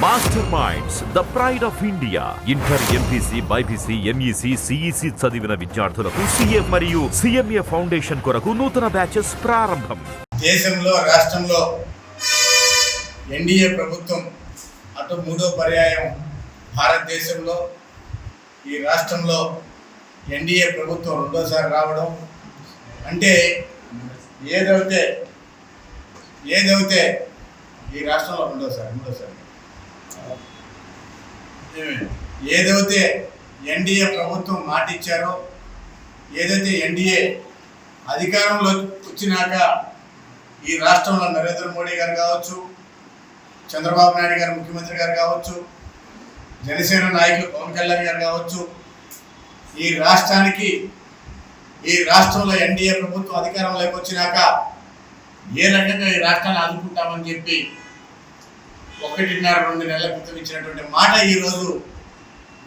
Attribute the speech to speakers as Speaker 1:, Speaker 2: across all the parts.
Speaker 1: Master minds the pride of India. Inter, MPC, BiPC, MEC, CEC చదివిన విద్యార్థులకు CA మరియు CMA foundation కొరకు నూతన బ్యాచెస్ ప్రారంభం.
Speaker 2: దేశంలో, రాష్ట్రంలో ఎన్డీఏ ప్రభుత్వం అటు మూడో పర్యాయం భారతదేశంలో, ఈ రాష్ట్రంలో ఎన్డీఏ ప్రభుత్వం రెండోసారి రావడం అంటే ఏదైతే ఈ రాష్ట్రంలో మూడోసారి ఏదైతే ఎన్డీఏ ప్రభుత్వం మాట ఇచ్చారో, ఏదైతే ఎన్డీఏ అధికారంలో వచ్చినాక ఈ రాష్ట్రంలో నరేంద్ర మోడీ గారు కావచ్చు, చంద్రబాబు నాయుడు గారు ముఖ్యమంత్రి గారు కావచ్చు, జనసేన నాయకులు పవన్ కళ్యాణ్ గారు కావచ్చు, ఈ రాష్ట్రంలో ఎన్డీఏ ప్రభుత్వం అధికారంలోకి వచ్చినాక ఏ రకంగా ఈ రాష్ట్రాన్ని ఆదుకుంటామని చెప్పి 1.5-2 నెలల క్రితం ఇచ్చినటువంటి మాట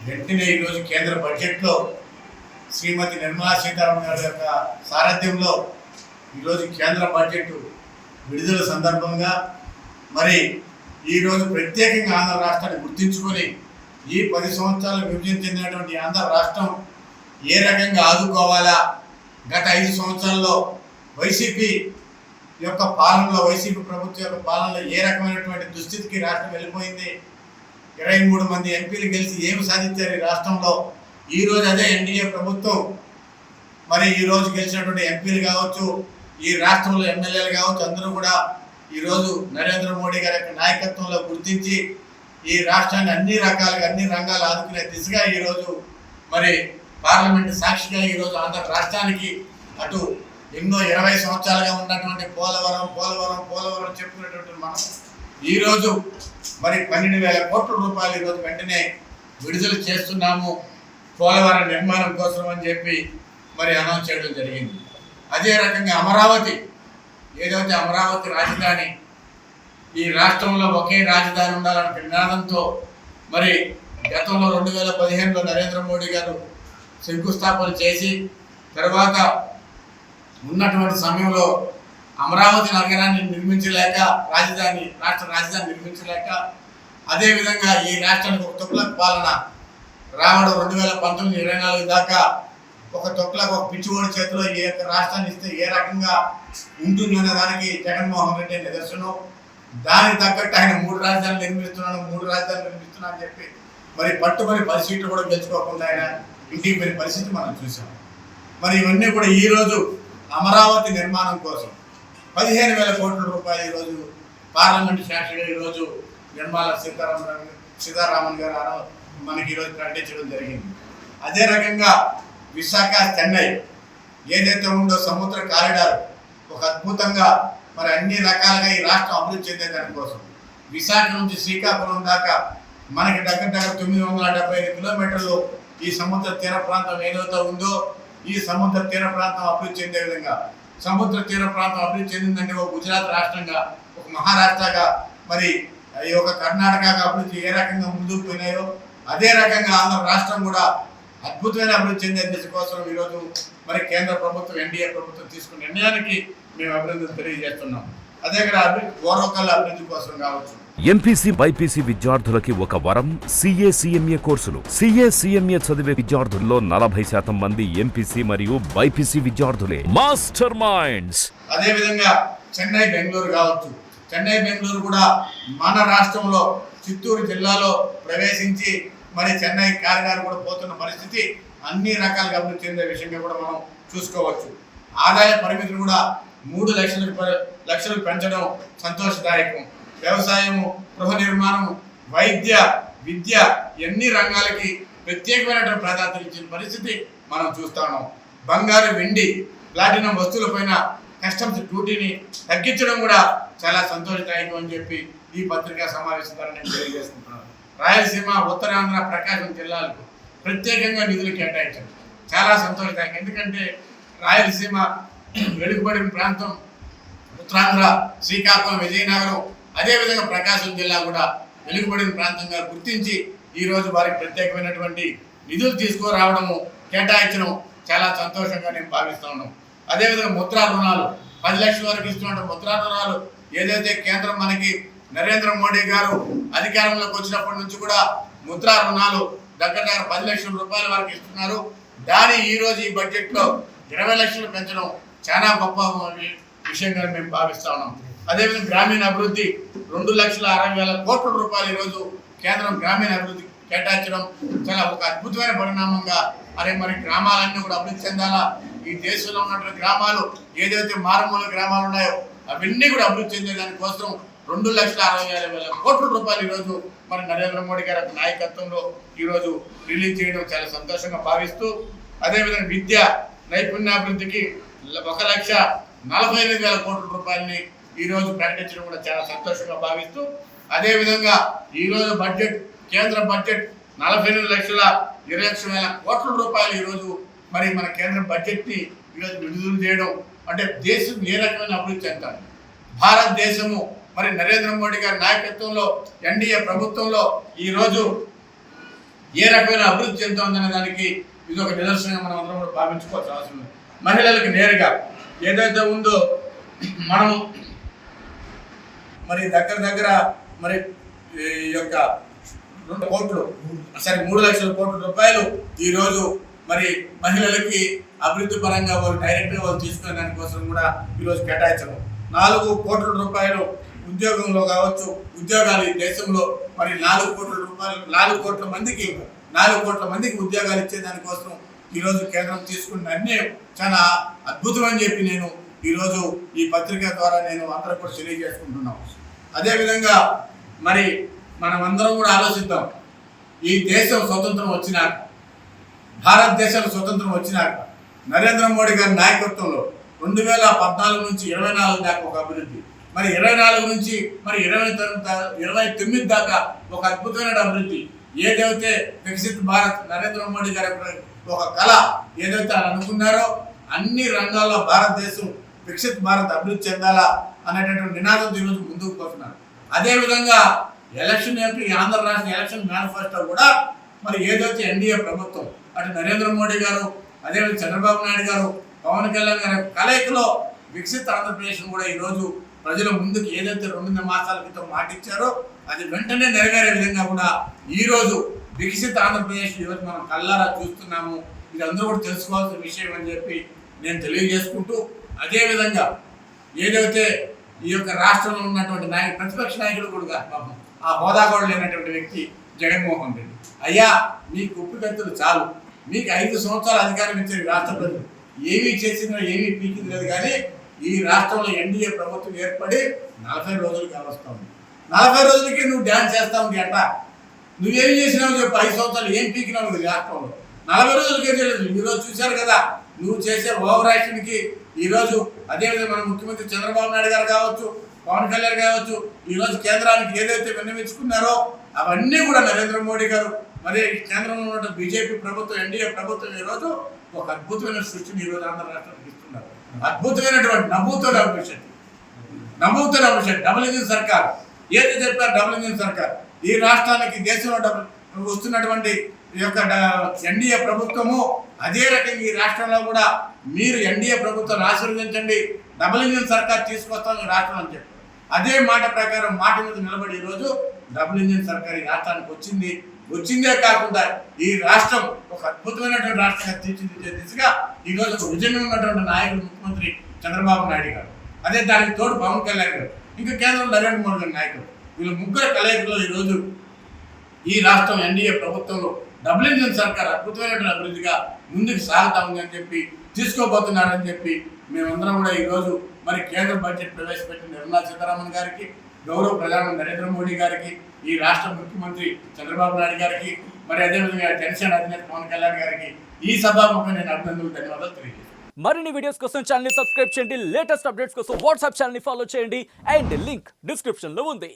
Speaker 2: వెంటనే ఈరోజు కేంద్ర బడ్జెట్లో శ్రీమతి నిర్మలా సీతారామన్ గారి యొక్క సారథ్యంలో ఈరోజు కేంద్ర బడ్జెట్ విడుదల సందర్భంగా మరి ఈరోజు ప్రత్యేకంగా ఆంధ్ర రాష్ట్రాన్ని గుర్తించుకొని ఈ 10 సంవత్సరాలు విభజన చెందినటువంటి ఆంధ్ర రాష్ట్రం ఏ రకంగా ఆదుకోవాలా, గత 5 సంవత్సరాల్లో వైసీపీ ప్రభుత్వం యొక్క పాలనలో ఏ రకమైనటువంటి దుస్థితికి రాష్ట్రం వెళ్ళిపోయింది, 23 మంది ఎంపీలు గెలిచి ఏమి సాధించారు ఈ రాష్ట్రంలో. ఈరోజు అదే ఎన్డీఏ ప్రభుత్వం మరి ఈరోజు గెలిచినటువంటి ఎంపీలు కావచ్చు, ఈ రాష్ట్రంలో ఎమ్మెల్యేలు కావచ్చు, అందరూ కూడా ఈరోజు నరేంద్ర మోడీ గారి యొక్క నాయకత్వంలో గుర్తించి ఈ రాష్ట్రాన్ని అన్ని రంగాలు ఆదుకునే దిశగా ఈరోజు మరి పార్లమెంట్ సాక్షిగా ఈరోజు ఆంధ్ర రాష్ట్రానికి అటు ఎన్నో 20 సంవత్సరాలుగా ఉన్నటువంటి పోలవరం చెప్పుకునేటువంటి మనం ఈరోజు మరి 12,000 కోట్ల రూపాయలు ఈరోజు వెంటనే విడుదల చేస్తున్నాము పోలవరం నిర్మాణం కోసం అని చెప్పి మరి అనౌన్స్ చేయడం జరిగింది. అదే రకంగా ఏదైతే అమరావతి రాజధాని, ఈ రాష్ట్రంలో ఒకే రాజధాని ఉండాలనే నినాదంతో మరి గతంలో 2015లో నరేంద్ర మోడీ గారు శంకుస్థాపన చేసి తర్వాత ఉన్నటువంటి సమయంలో అమరావతి నగరాన్ని నిర్మించలేక రాష్ట్ర రాజధాని నిర్మించలేక అదేవిధంగా ఈ రాష్ట్రానికి ఒక తుగ్లక్ పాలన రావడం 2019-24 దాకా ఒక పిచ్చివాడి చేతిలో ఏ యొక్క రాష్ట్రాన్ని ఇస్తే ఏ రకంగా ఉంటుందనే దానికి జగన్మోహన్ రెడ్డి నిదర్శనం. దానికి తగ్గట్టు ఆయన 3 రాజధానులు నిర్మిస్తున్నా అని చెప్పి మరి పట్టుబడి 10 సీట్లు కూడా గెలుచుకోకుండా ఆయన ఇంటికి పోయిన పరిస్థితి మనం చూసాం. మరి ఇవన్నీ కూడా ఈరోజు అమరావతి నిర్మాణం కోసం 15,000 కోట్ల రూపాయలు ఈరోజు పార్లమెంట్ సాక్షిగా ఈరోజు నిర్మలా సీతారామన్ గారు మనకి ఈరోజు ప్రకటించడం జరిగింది. అదే రకంగా విశాఖ, చెన్నై ఏదైతే ఉందో సముద్ర కారిడార్ ఒక అద్భుతంగా మరి అన్ని రకాలుగా ఈ రాష్ట్రం అభివృద్ధి చెందే దానికోసం విశాఖ నుంచి శ్రీకాకుళం దాకా మనకి దగ్గర 975 కిలోమీటర్లు ఈ సముద్ర తీర ప్రాంతం ఏదైతే ఉందో ఈ సముద్ర తీర ప్రాంతం అభివృద్ధి చెందే విధంగా, సముద్ర తీర ప్రాంతం అభివృద్ధి చెందిందంటే ఒక గుజరాత్ రాష్ట్రంగా, ఒక మహారాష్ట్రగా, మరి ఈ యొక్క కర్ణాటకగా అభివృద్ధి ఏ రకంగా ముందుకు పోయినాయో అదే రకంగా ఆంధ్ర రాష్ట్రం కూడా అద్భుతమైన అభివృద్ధి చెందే దిశ కోసం ఈరోజు మరి కేంద్ర ప్రభుత్వం ఎన్డీఏ ప్రభుత్వం తీసుకున్న నిర్ణయానికి మేము అభినందనలు తెలియజేస్తున్నాం. అదే పూర్వకాల అభివృద్ధి కోసం కావచ్చు.
Speaker 1: ఎంపీసీ, బైపీసీ విద్యార్థులకి ఒక వరం సీఏ, సిఎంఏ కోర్సులు. సీఏ, సిఎంఏ చదివే విద్యార్థుల్లో 40% మంది ఎంపీసీ మరియు బైపీసీ విద్యార్థులే. Master Minds.
Speaker 2: అదే విధంగా చెన్నై, బెంగళూరు కావచ్చు. చెన్నై, బెంగళూరు కూడా మన రాష్ట్రంలో చిత్తూరు జిల్లాలో ప్రవేశించి మరి చెన్నై కారిడార్ కూడా పోతున్న పరిస్థితి అన్ని రకాలుగా అభివృద్ధి చెందే విషయంగా కూడా మనం చూసుకోవచ్చు. ఆదాయ పరిమితులు కూడా 3 లక్షలకు పెంచడం సంతోషదాయకం. వ్యవసాయము, గృహ నిర్మాణము, వైద్య, విద్య ఎన్ని రంగాలకి ప్రత్యేకమైనటువంటి ప్రాధాన్యత ఇచ్చిన పరిస్థితి మనం చూస్తున్నాం. బంగారు, వెండి, ప్లాటినం వస్తువులపైన కస్టమ్స్ డ్యూటీని తగ్గించడం కూడా చాలా సంతోషదాయకం అని చెప్పి ఈ పత్రికా సమావేశం ద్వారా నేను తెలియజేస్తున్నాను. రాయలసీమ, ఉత్తరాంధ్ర, ప్రకాశం జిల్లాలకు ప్రత్యేకంగా నిధులు కేటాయించడం చాలా సంతోషదాయకం. ఎందుకంటే రాయలసీమ వెనుకబడిన ప్రాంతం, ఉత్తరాంధ్ర, శ్రీకాకుళం, విజయనగరం, అదేవిధంగా ప్రకాశం జిల్లా కూడా వెనుకబడిన ప్రాంతంగా గుర్తించి ఈరోజు వారికి ప్రత్యేకమైనటువంటి నిధులు తీసుకురావడము, కేటాయించడం చాలా సంతోషంగా నేను భావిస్తూ ఉన్నాం. అదేవిధంగా ముద్రా రుణాలు 10 లక్షల వరకు ఇస్తున్న ముద్రా రుణాలు ఏదైతే కేంద్రం మనకి నరేంద్ర మోడీ గారు అధికారంలోకి వచ్చినప్పటి నుంచి కూడా ముద్రా రుణాలు దగ్గర 10 లక్షల రూపాయల వరకు ఇస్తున్నారు. దాని ఈ రోజు ఈ బడ్జెట్లో 20 లక్షలు పెంచడం చాలా గొప్ప విషయంగా మేము భావిస్తా ఉన్నాం. అదేవిధంగా గ్రామీణ అభివృద్ధి 2,60,000 కోట్ల రూపాయలు ఈరోజు కేంద్రం గ్రామీణ అభివృద్ధి కేటాయించడం చాలా ఒక అద్భుతమైన పరిణామంగా. మరి గ్రామాలన్నీ కూడా అభివృద్ధి చెందాలా. ఈ దేశంలో ఉన్నటువంటి గ్రామాలు ఏదైతే మారుమూల గ్రామాలు ఉన్నాయో అవన్నీ కూడా అభివృద్ధి చెందే దానికోసం 2,60,000 కోట్ల రూపాయలు ఈరోజు మరి నరేంద్ర మోడీ గారి నాయకత్వంలో ఈరోజు రిలీజ్ చేయడం చాలా సంతోషంగా భావిస్తూ, అదేవిధంగా విద్య నైపుణ్యాభివృద్ధికి 1,45,000 కోట్ల రూపాయలని ఈరోజు ప్రకటించడం కూడా చాలా సంతోషంగా భావిస్తూ, అదేవిధంగా ఈరోజు బడ్జెట్ కేంద్ర బడ్జెట్ 48,20,00,000 కోట్ల రూపాయలు ఈరోజు మరి మన కేంద్ర బడ్జెట్ని ఈరోజు విడుదల చేయడం అంటే దేశం ఏ రకమైన అభివృద్ధి చెందాలి. భారతదేశము మరి నరేంద్ర మోడీ గారి నాయకత్వంలో ఎన్డీఏ ప్రభుత్వంలో ఈరోజు ఏ రకమైన అభివృద్ధి చెందుతుందనే దానికి ఇది ఒక నిదర్శనంగా మనం అందరం కూడా భావించుకోవాల్సిన అవసరం ఉంది. మహిళలకు నేరుగా ఏదైతే ఉందో మనము మరి దగ్గర మరి ఈ యొక్క 3 లక్షల కోట్ల రూపాయలు ఈరోజు మరి మహిళలకి అభివృద్ధి పరంగా వాళ్ళు డైరెక్ట్గా వాళ్ళు తీసుకునే దానికోసం కూడా ఈరోజు కేటాయించడం. 4 కోట్ల రూపాయలు ఉద్యోగంలో కావచ్చు, ఉద్యోగాలు ఈ దేశంలో మరి 4 కోట్ల రూపాయలు 4 కోట్ల మందికి ఉద్యోగాలు ఇచ్చే దానికోసం ఈరోజు కేంద్రం తీసుకున్న నిర్ణయం చాలా అద్భుతమని చెప్పి నేను ఈరోజు ఈ పత్రిక ద్వారా నేను అందరూ కూడా తెలియజేసుకుంటున్నాం. అదేవిధంగా మరి మనం అందరం కూడా ఆలోచిద్దాం. ఈ దేశం స్వతంత్రం వచ్చినాక, భారతదేశం స్వతంత్రం వచ్చినాక నరేంద్ర మోడీ గారి నాయకత్వంలో 2014 నుంచి 24 దాకా ఒక అభివృద్ధి, మరి 24 నుంచి మరి 29 దాకా ఒక అద్భుతమైన అభివృద్ధి. ఏదైతే వికసిత్ భారత్ నరేంద్ర మోడీ గారి ఒక కళ ఏదైతే అనుకున్నారో అన్ని రంగాల్లో భారతదేశం వికసిత్ భారత్ అభివృద్ధి చెందాలా అనేటటువంటి నినాదంతో ఈరోజు ముందుకు పోతున్నారు. అదేవిధంగా ఎలక్షన్ యొక్క ఆంధ్ర రాష్ట్ర ఎలక్షన్ మేనిఫెస్టో కూడా మరి ఏదైతే ఎన్డీఏ ప్రభుత్వం అటు నరేంద్ర మోడీ గారు అదేవిధంగా చంద్రబాబు నాయుడు గారు పవన్ కళ్యాణ్ గారి కలయికలో వికసిత్ ఆంధ్రప్రదేశ్ కూడా ఈరోజు ప్రజల ముందుకు ఏదైతే 2 మాసాల క్రితం మాటిచ్చారో అది వెంటనే నెరవేరే విధంగా కూడా ఈరోజు వికసిత్ ఆంధ్రప్రదేశ్ ఈరోజు మనం కళ్ళారా చూస్తున్నాము. ఇది అందరూ కూడా తెలుసుకోవాల్సిన విషయం అని చెప్పి నేను తెలియజేసుకుంటూ, అదేవిధంగా ఏదైతే ఈ యొక్క రాష్ట్రంలో ఉన్నటువంటి ప్రతిపక్ష నాయకులు కూడా పాపం ఆ హోదా కూడా లేనటువంటి వ్యక్తి జగన్మోహన్ రెడ్డి, అయ్యా మీ కుప్పికత్తులు చాలు, మీకు 5 సంవత్సరాలు అధికారం ఇచ్చారు రాష్ట్ర ప్రజలు, ఏమీ చేసినా ఏమీ పీకింది లేదు. కానీ ఈ రాష్ట్రంలో ఎన్డీఏ ప్రభుత్వం ఏర్పడి 40 రోజులు కావస్తుంది. 40 రోజులకి నువ్వు డ్యాన్స్ చేస్తావు ఎట్లా? నువ్వేం చేసినావు చెప్పు? 5 సంవత్సరాలు ఏం పీకినావు ఈ రాష్ట్రంలో? 40 రోజులకే తెలియదు. ఈరోజు చూశారు కదా నువ్వు చేసే ఓవర్ యాక్షన్కి. ఈరోజు అదేవిధంగా మన ముఖ్యమంత్రి చంద్రబాబు నాయుడు గారు కావచ్చు, పవన్ కళ్యాణ్ కావచ్చు, ఈరోజు కేంద్రానికి ఏదైతే విన్నవించుకున్నారో అవన్నీ కూడా నరేంద్ర మోడీ గారు మరి కేంద్రంలో ఉన్న బీజేపీ ప్రభుత్వం ఎన్డీఏ ప్రభుత్వం ఈరోజు ఒక అద్భుతమైన సృష్టిని ఈరోజు ఆంధ్ర రాష్ట్రానికి ఇస్తున్నారు. అద్భుతమైనటువంటి నమ్ముతున్న భవిష్యత్ డబుల్ ఇంజిన్ సర్కార్ ఏది చెప్పారు? డబుల్ ఇంజిన్ సర్కార్ ఈ రాష్ట్రానికి దేశంలో వస్తున్నటువంటి ఈ యొక్క ఎన్డీఏ ప్రభుత్వము అదే రకంగా ఈ రాష్ట్రంలో కూడా మీరు ఎన్డీఏ ప్రభుత్వాన్ని ఆశీర్వదించండి, డబుల్ ఇంజిన్ సర్కార్ తీసుకొస్తాం ఈ రాష్ట్రం అని చెప్పారు. అదే మాట ప్రకారం మాట మీద నిలబడి ఈరోజు డబుల్ ఇంజిన్ సర్కార్ ఈ రాష్ట్రానికి వచ్చిందే కాకుండా ఈ రాష్ట్రం ఒక అద్భుతమైనటువంటి రాష్ట్రంగా తీర్చిదిద్దే దిశగా ఈరోజు ఒక విజయం ఉన్నటువంటి నాయకుడు ముఖ్యమంత్రి చంద్రబాబు నాయుడు గారు, అదే దానికి తోడు పవన్ కళ్యాణ్ గారు, ఇంకా కేంద్రంలో నరేంద్ర మోడీ గారి నాయకుడు, వీళ్ళ ముగ్గురు కలయికలో ఈరోజు ఈ రాష్ట్రం ఎన్డీఏ ప్రభుత్వంలో డబుల్ ఇంజిన్ సర్కార్ అద్భుతమైనటువంటి అభివృద్ధిగా ముందుకు సాగుతా ఉంది అని చెప్పి తీసుకోబోతున్నారని చెప్పి మేమందరం కూడా ఈరోజు మరి కేంద్ర బడ్జెట్ ప్రవేశపెట్టిన నిర్మలా సీతారామన్ గారికి, గౌరవ ప్రధానమంత్రి నరేంద్ర మోడీ గారికి, ఈ రాష్ట్ర ముఖ్యమంత్రి చంద్రబాబు నాయుడు గారికి, మరి అదేవిధంగా జనసేన అధినేత పవన్ కళ్యాణ్ గారికి ఈ సభాముఖంగా నేను అభినందనలు ధన్యవాదాలు తెలియజేస్తాను.
Speaker 3: మరిన్ని వీడియోస్ కోసం ఛానల్ ని సబ్స్క్రైబ్ చేయండి, లేటెస్ట్ అప్డేట్స్ కోసం వాట్సాప్ ఛానల్ ని ఫాలో చేయండి అండ్ లింక్ డిస్క్రిప్షన్ లో ఉంది.